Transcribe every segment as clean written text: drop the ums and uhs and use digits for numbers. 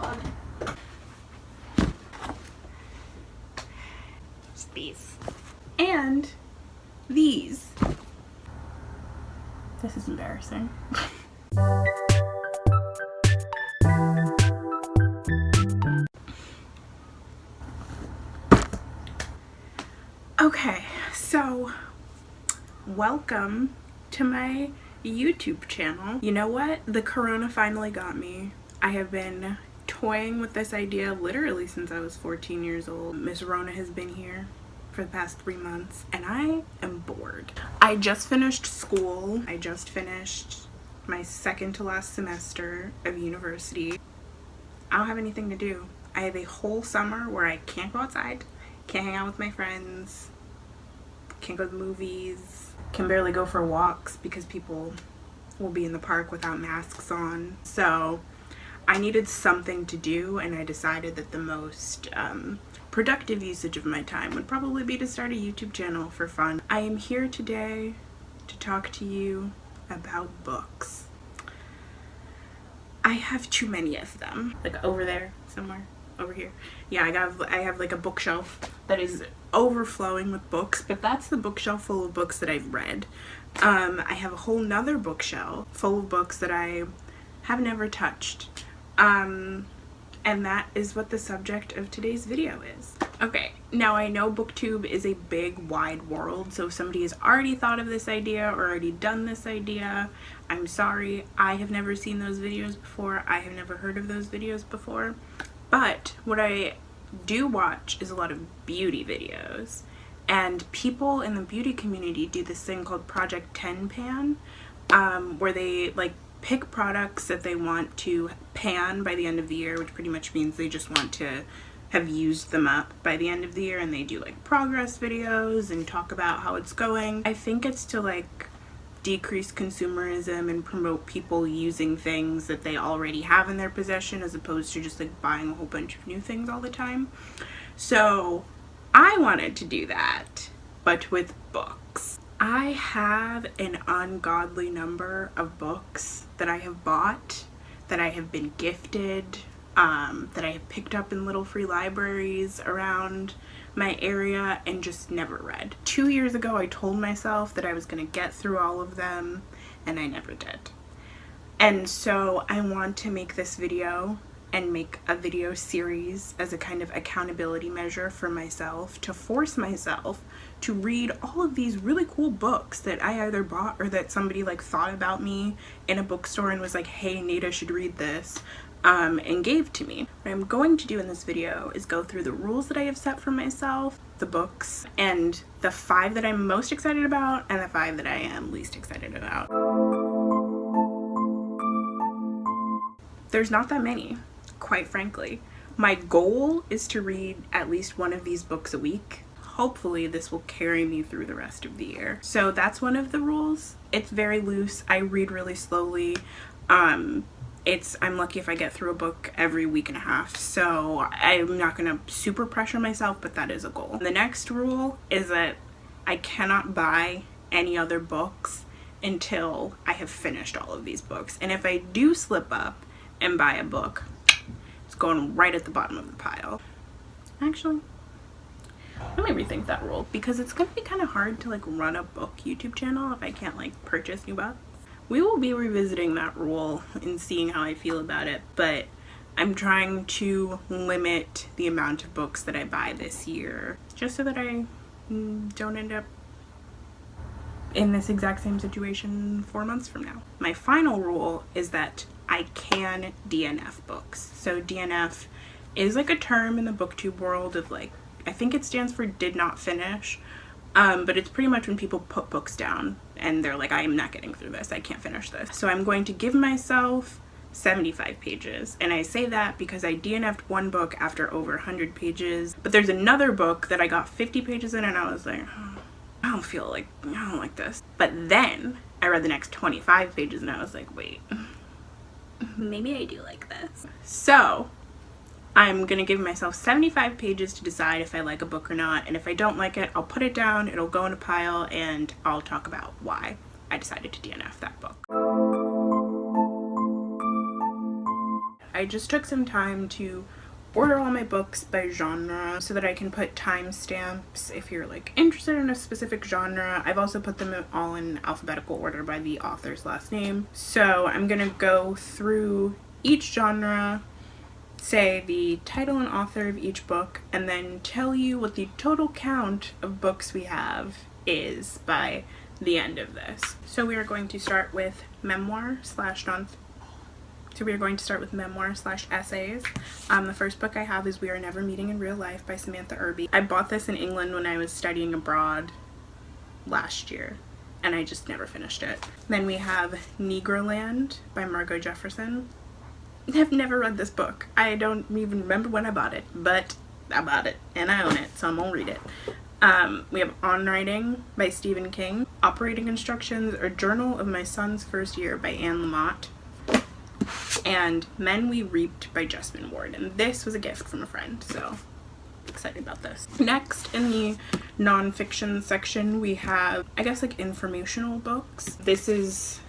god. It's these. And these. This is embarrassing. Okay, so welcome to my YouTube channel. You know what? The corona finally got me. I have been toying with this idea literally since I was 14 years old. Miss Rona has been here for the past 3 months and I am bored. I just finished school. I just finished my second to last semester of university. I don't have anything to do. I have a whole summer where I can't go outside, can't hang out with my friends, can't go to the movies, can barely go for walks because people will be in the park without masks on. So I needed something to do, and I decided that the most productive usage of my time would probably be to start a YouTube channel for fun. I am here today to talk to you about books. I have too many of them. Like over there somewhere. Over here. Yeah, I have like a bookshelf that is overflowing with books, but that's the bookshelf full of books that I've read. I have a whole nother bookshelf full of books that I have never touched. And that is what the subject of today's video is. Okay, now I know BookTube is a big, wide world, so if somebody has already thought of this idea or already done this idea, I'm sorry. I have never seen those videos before. I have never heard of those videos before. But what I do watch is a lot of beauty videos, and people in the beauty community do this thing called Project 10 Pan, where they like pick products that they want to pan by the end of the year, which pretty much means they just want to have used them up by the end of the year, and they do like progress videos and talk about how it's going. I think it's to like decrease consumerism and promote people using things that they already have in their possession as opposed to just like buying a whole bunch of new things all the time. So I wanted to do that, but with books. I have an ungodly number of books that I have bought, that I have been gifted, that I have picked up in little free libraries around my area and just never read. 2 years ago I told myself that I was going to get through all of them, and I never did. And so I want to make this video and make a video series as a kind of accountability measure for myself, to force myself to read all of these really cool books that I either bought or that somebody like thought about me in a bookstore and was like, hey, Neida should read this, and gave to me. What I'm going to do in this video is go through the rules that I have set for myself, the books, and the 5 that I'm most excited about and the 5 that I am least excited about. There's not that many, quite frankly. My goal is to read at least one of these books a week. Hopefully this will carry me through the rest of the year. So that's one of the rules. It's very loose. I read really slowly. I'm lucky if I get through a book every week and a half, so I'm not gonna super pressure myself, but that is a goal. The next rule is that I cannot buy any other books until I have finished all of these books. And if I do slip up and buy a book, it's going right at the bottom of the pile. Actually, let me rethink that rule, because it's gonna be kind of hard to like run a book YouTube channel if I can't like purchase new books. We will be revisiting that rule and seeing how I feel about it, but I'm trying to limit the amount of books that I buy this year, just so that I don't end up in this exact same situation 4 months from now. My final rule is that I can DNF books. So DNF is like a term in the BookTube world of like, I think it stands for did not finish, but it's pretty much when people put books down and they're like, I am not getting through this, I can't finish this. So I'm going to give myself 75 pages, and I say that because I DNF'd one book after over 100 pages, but there's another book that I got 50 pages in and I was like, oh, I don't like this. But then I read the next 25 pages and I was like, wait, maybe I do like this. So I'm gonna give myself 75 pages to decide if I like a book or not, and if I don't like it, I'll put it down, it'll go in a pile, and I'll talk about why I decided to DNF that book. I I just took some time to order all my books by genre so that I can put timestamps if you're like interested in a specific genre. I've also put them all in alphabetical order by the author's last name. So I'm gonna go through each genre, say the title and author of each book, and then tell you what the total count of books we have is by the end of this. So we are going to start with memoir slash essays. The first book I have is We Are Never Meeting in Real Life by Samantha Irby. I bought this in England when I was studying abroad last year, and I just never finished it. Then we have Negroland by Margot Jefferson. I've never read this book. I don't even remember when I bought it, but I bought it and I own it, so I'm gonna read it. We have On Writing by Stephen King. Operating Instructions or Journal of My Son's First Year by Anne Lamott. And Men We Reaped by Jessamine Ward. And this was a gift from a friend, so excited about this. Next, in the nonfiction section, we have, I guess, like informational books. This is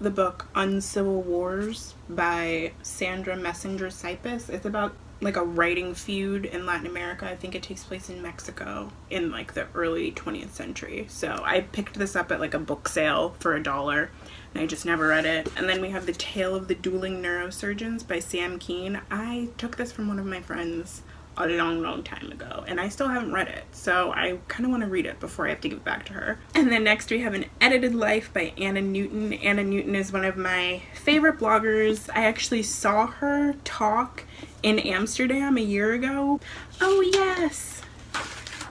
the book Uncivil Wars by Sandra Messenger Cypus. It's about like a writing feud in Latin America. I think it takes place in Mexico in like the early 20th century. So I picked this up at like a book sale for $1 and I just never read it. And then we have The Tale of the Dueling Neurosurgeons by Sam Keane. I took this from one of my friends a long time ago and I still haven't read it, so I kind of want to read it before I have to give it back to her. And then next we have An Edited Life by Anna Newton. Anna Newton is one of my favorite bloggers. I actually saw her talk in Amsterdam a year ago. Oh yes,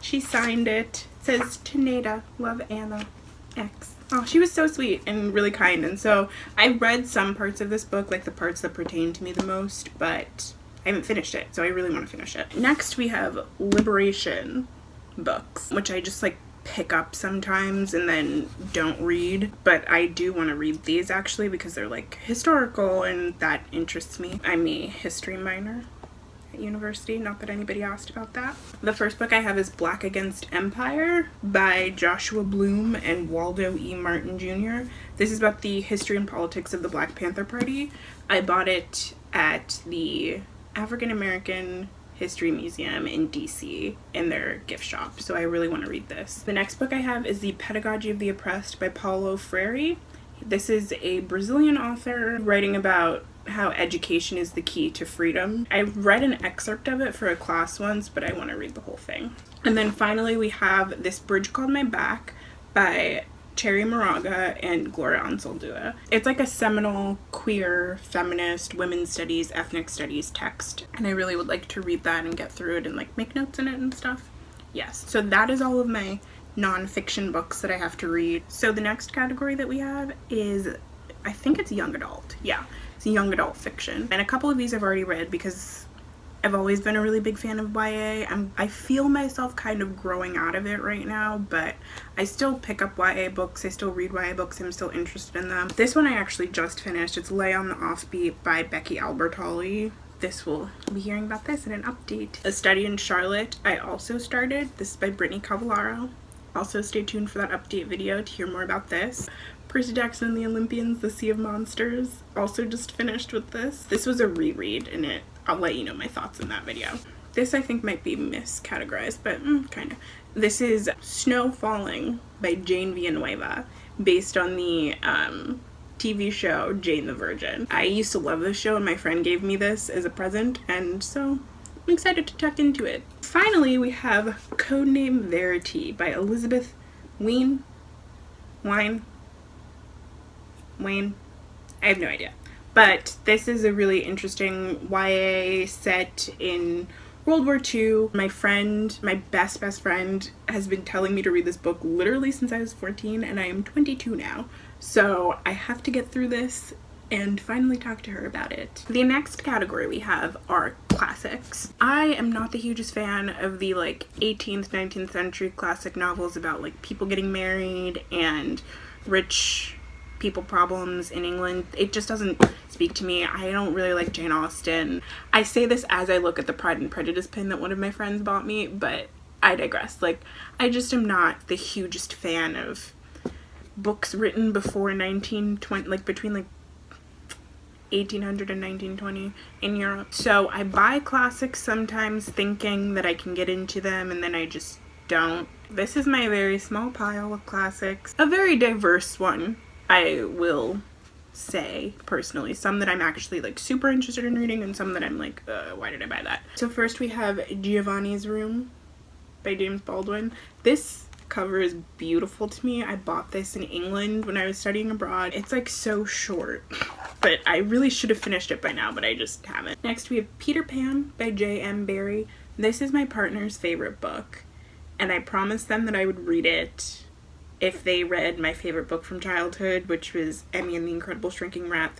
she signed it. It says, "To Neida, love Anna, X." Oh, she was so sweet and really kind. And so I read some parts of this book, like the parts that pertain to me the most, but I haven't finished it, so I really want to finish it. Next, we have liberation books, which I just like pick up sometimes and then don't read. But I do want to read these actually because they're like historical and that interests me. I'm a history minor at university, not that anybody asked about that. The first book I have is Black Against Empire by Joshua Bloom and Waldo E. Martin Jr. This is about the history and politics of the Black Panther Party. I bought it at the African American History Museum in DC in their gift shop, so I really want to read this. The next book I have is The Pedagogy of the Oppressed by Paulo Freire. This is a Brazilian author writing about how education is the key to freedom. I read an excerpt of it for a class once, but I want to read the whole thing. And then finally we have This Bridge Called My Back by Cherry Moraga and Gloria Anzaldúa. It's like a seminal queer, feminist, women's studies, ethnic studies text, and I really would like to read that and get through it and like make notes in it and stuff. Yes, so that is all of my nonfiction books that I have to read. So the next category that we have is, I think it's young adult. Yeah, it's young adult fiction. And a couple of these I've already read because I've always been a really big fan of YA. I feel myself kind of growing out of it right now, but I still pick up YA books. I still read YA books. I'm still interested in them. This one I actually just finished. It's Lay on the Offbeat by Becky Albertalli. We'll be hearing about this in an update. A Study in Charlotte I also started. This is by Brittany Cavallaro. Also stay tuned for that update video to hear more about this. Percy Jackson and the Olympians, The Sea of Monsters. Also just finished with this. This was a reread and I'll let you know my thoughts in that video. This I think might be miscategorized, but kind of. This is Snow Falling by Jane Villanueva, based on the TV show Jane the Virgin. I used to love this show and my friend gave me this as a present, and so I'm excited to tuck into it. Finally, we have Codename Verity by Elizabeth Wayne. I have no idea. But this is a really interesting YA set in World War II. My friend, my best friend, has been telling me to read this book literally since I was 14, and I am 22 now. So I have to get through this and finally talk to her about it. The next category we have are classics. I am not the hugest fan of the like 18th, 19th century classic novels about like people getting married and rich people problems in England. It just doesn't speak to me. I don't really like Jane Austen. I say this as I look at the Pride and Prejudice pin that one of my friends bought me, but I digress. Like, I just am not the hugest fan of books written before 1920, like between like 1800 and 1920 in Europe. So I buy classics sometimes thinking that I can get into them, and then I just don't. This is my very small pile of classics. A very diverse one, I will say, personally. Some that I'm actually like super interested in reading, and some that I'm like, why did I buy that? So first we have Giovanni's Room by James Baldwin. This cover is beautiful to me. I bought this in England when I was studying abroad. It's like so short, but I really should have finished it by now, but I just haven't. Next we have Peter Pan by J.M. Barrie. This is my partner's favorite book, and I promised them that I would read it if they read my favorite book from childhood, which was Emmy and the Incredible Shrinking Rat.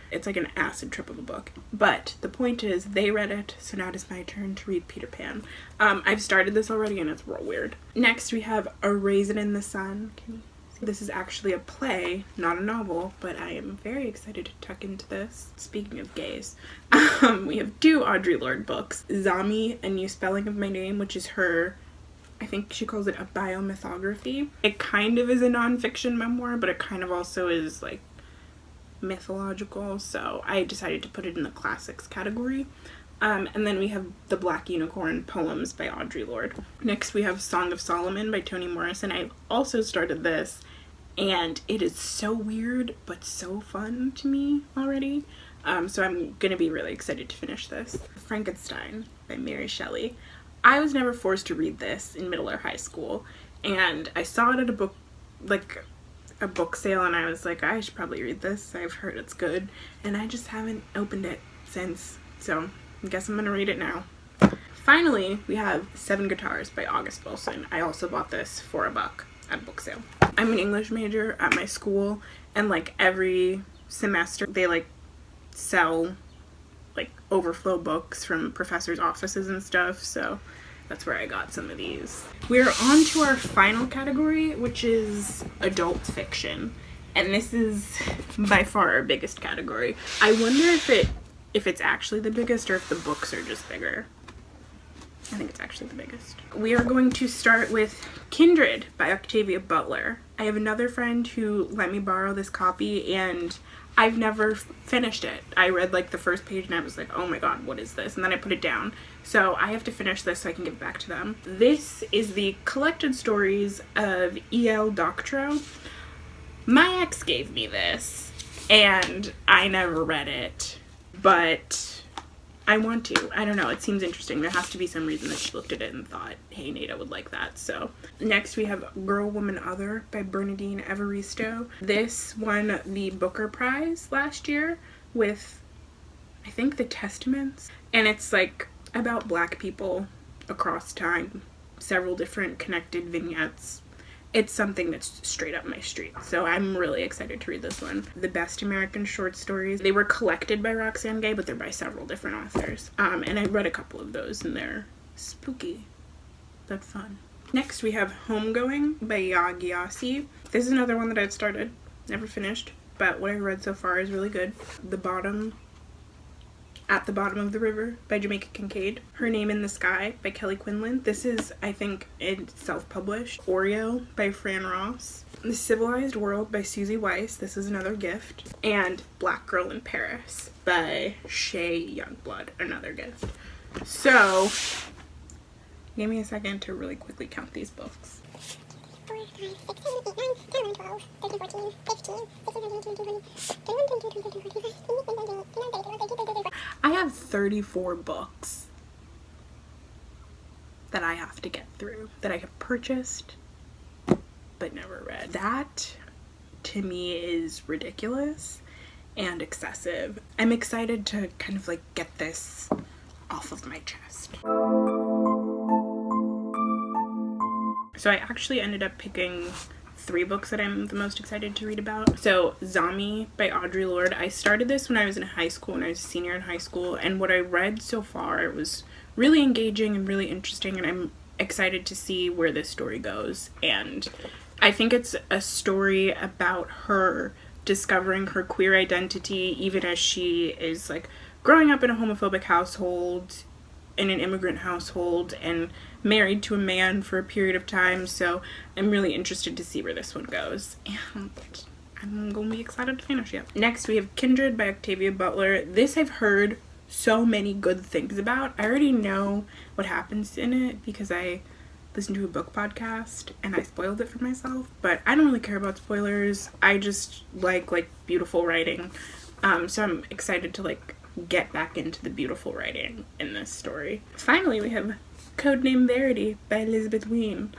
It's like an acid trip of a book. But the point is, they read it, so now it is my turn to read Peter Pan. I've started this already, and it's real weird. Next, we have A Raisin in the Sun. This is actually a play, not a novel, but I am very excited to tuck into this. Speaking of gays, we have 2 Audre Lorde books. Zami, A New Spelling of My Name, which is her, I think she calls it a biomythography. It kind of is a nonfiction memoir, but it kind of also is like mythological, so I decided to put it in the classics category. And then we have The Black Unicorn Poems by Audre Lorde. Next we have Song of Solomon by Toni Morrison. I've also started this, and it is so weird but so fun to me already. So I'm gonna be really excited to finish this. Frankenstein by Mary Shelley. I was never forced to read this in middle or high school, and I saw it at a book sale, and I was like, I should probably read this. I've heard it's good, and I just haven't opened it since, so I guess I'm gonna read it now. Finally, we have 7 Guitars by August Wilson. I also bought this for $1 at a book sale. I'm an English major at my school, and like every semester they like sell like overflow books from professors' offices and stuff, so that's where I got some of these. We're on to our final category, which is adult fiction. And this is by far our biggest category. I wonder if it's actually the biggest or if the books are just bigger. I think it's actually the biggest. We are going to start with Kindred by Octavia Butler. I have another friend who let me borrow this copy, and I've never finished it. I read like the first page and I was like, oh my god, what is this? And then I put it down. So I have to finish this so I can give it back to them. This is the collected stories of E.L. Doctorow. My ex gave me this, and I never read it, but I want to. I don't know, it seems interesting. There has to be some reason that she looked at it and thought, hey, Neida would like that. So next we have Girl, Woman, Other by Bernadine Evaristo. This won the Booker Prize last year with, I think, The Testaments. And it's like about Black people across time. Several different connected vignettes. It's something that's straight up my street, so I'm really excited to read this one. The Best American Short Stories. They were collected by Roxane Gay, but they're by several different authors. And I read a couple of those, and they're spooky but fun. Next, we have Homegoing by Ya Gyasi. This is another one that I've started, never finished, but what I've read so far is really good. At the Bottom of the River by Jamaica Kincaid. Her Name in the Sky by Kelly Quinlan. This is, I think, it's self-published. Oreo by Fran Ross. The Civilized World by Susie Weiss. This is another gift. And Black Girl in Paris by Shay Youngblood. Another gift. So, give me a second to really quickly count these books. 4, 5, 6, 7, 8, 9, 10, 11, 12, 13, 14, 15, 16, 17, 18, I have 34 books that I have to get through, that I have purchased but never read. That, to me, is ridiculous and excessive. I'm excited to kind of like get this off of my chest. So I actually ended up picking 3 books that I'm the most excited to read about. So Zami by Audre Lorde. I started this when I was in high school, when I was a senior in high school, and what I read so far, it was really engaging and really interesting, and I'm excited to see where this story goes. And I think it's a story about her discovering her queer identity, even as she is like growing up in a homophobic household, in an immigrant household, and married to a man for a period of time. So I'm really interested to see where this one goes, and I'm gonna be excited to finish it. Next, we have Kindred by Octavia Butler. This I've heard so many good things about. I already know what happens in it because I listened to a book podcast and I spoiled it for myself, but I don't really care about spoilers. I just like beautiful writing. So I'm excited to like get back into the beautiful writing in this story. Finally, we have Codename Verity by Elizabeth Wayne.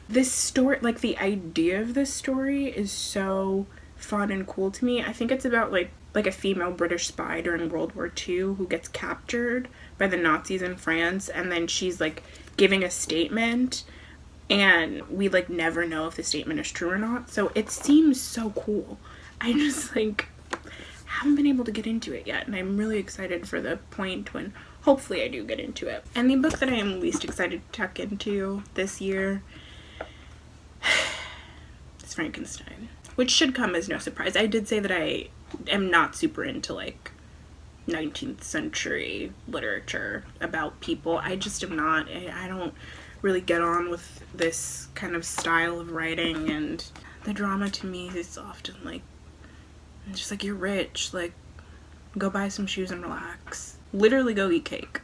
This story, like the idea of this story is so fun and cool to me. I think it's about like a female British spy during World War II who gets captured by the Nazis in France, and then she's like giving a statement, and we like never know if the statement is true or not. So it seems so cool. I just like haven't been able to get into it yet, and I'm really excited for the point when hopefully I do get into it. And the book that I am least excited to tuck into this year is Frankenstein, which should come as no surprise. I did say that I am not super into like 19th century literature about people. I just am not. I don't really get on with this kind of style of writing, and the drama to me is often like just like, you're rich, like go buy some shoes and relax. Literally go eat cake.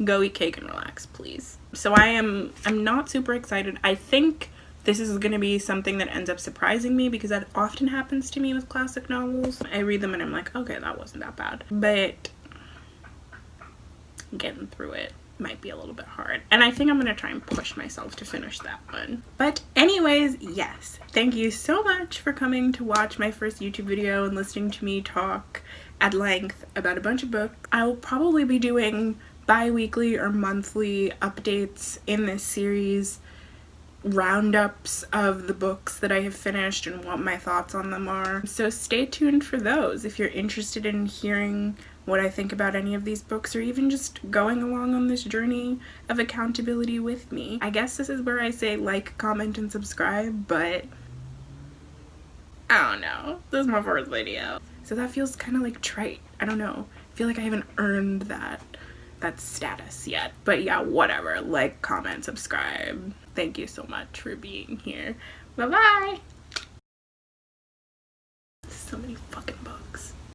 Go eat cake and relax, please. So I'm not super excited. I think this is going to be something that ends up surprising me because that often happens to me with classic novels. I read them and I'm like, okay, that wasn't that bad. But getting through it might be a little bit hard. And I think I'm going to try and push myself to finish that one. But anyways, yes. Thank you so much for coming to watch my first YouTube video and listening to me talk at length about a bunch of books. I will probably be doing bi-weekly or monthly updates in this series, roundups of the books that I have finished and what my thoughts on them are. So stay tuned for those if you're interested in hearing what I think about any of these books, or even just going along on this journey of accountability with me. I guess this is where I say like, comment, and subscribe, but I don't know. This is my first video, so that feels kind of like trite. I don't know. I feel like I haven't earned that status yet. But yeah, whatever. Like, comment, subscribe. Thank you so much for being here. Bye-bye! So many fucking